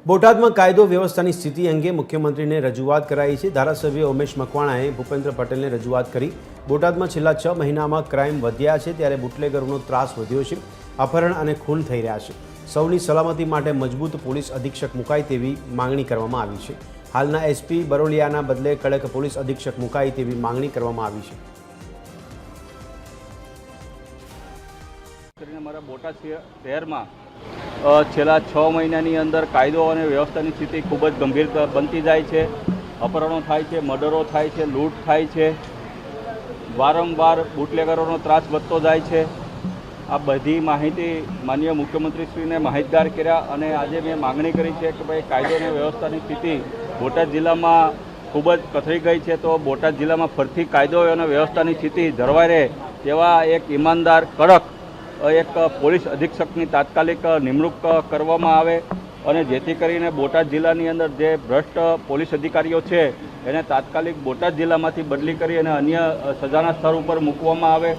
બોટાદમાં કાયદો વ્યવસ્થાની સ્થિતિ અંગે મુખ્યમંત્રીને રજૂઆત કરાઈ છે। ધારાસભ્ય ઉમેશ મકવાણાએ ભૂપેન્દ્ર પટેલને રજૂઆત કરી। બોટાદમાં છેલ્લા 6 મહિનામાં ક્રાઇમ વધ્યા છે, ત્યારે બુટલેગરોનો ત્રાસ વધ્યો છે। અપહરણ અને ખૂન થઈ રહ્યા છે। સૌની સલામતી માટે મજબૂત પોલીસ અધિક્ષક મુકાય તેવી માંગણી કરવામાં આવી છે। હાલના એસપી બરોલિયાના બદલે કડક પોલીસ અધિક્ષક મુકાય તેવી માંગણી કરવામાં આવી છે। અમારા બોટાદ શહેરમાં છેલ્લા 6 મહિનાની અંદર કાયદો અને વ્યવસ્થાની સ્થિતિ ખૂબ જ ગંભીર બનતી જાય છે। અપહરણો થાય છે, મર્ડરો થાય છે, લૂંટ થાય છે, વારંવાર બુટલેગરોનો ત્રાસ વધતો જાય છે। આ બધી માહિતી માનનીય મુખ્યમંત્રીશ્રીને માહિતગાર કર્યા અને આજે મેં માગણી કરી છે કે ભાઈ કાયદો અને વ્યવસ્થાની સ્થિતિ બોટાદ જિલ્લામાં ખૂબ જ કથળી ગઈ છે, તો બોટાદ જિલ્લામાં ફરીથી કાયદો અને વ્યવસ્થાની સ્થિતિ જળવાઈ રહે તેવા એક ઈમાનદાર કડક એક પોલીસ અધિક્ષકની તાત્કાલિક નિમણૂક કરવામાં આવે અને જેથી કરીને બોટાદ જિલ્લાની અંદર જે ભ્રષ્ટ પોલીસ અધિકારીઓ છે એને તાત્કાલિક બોટાદ જિલ્લામાંથી બદલી કરી અને અન્ય સજાના સ્થળ ઉપર મૂકવામાં આવે।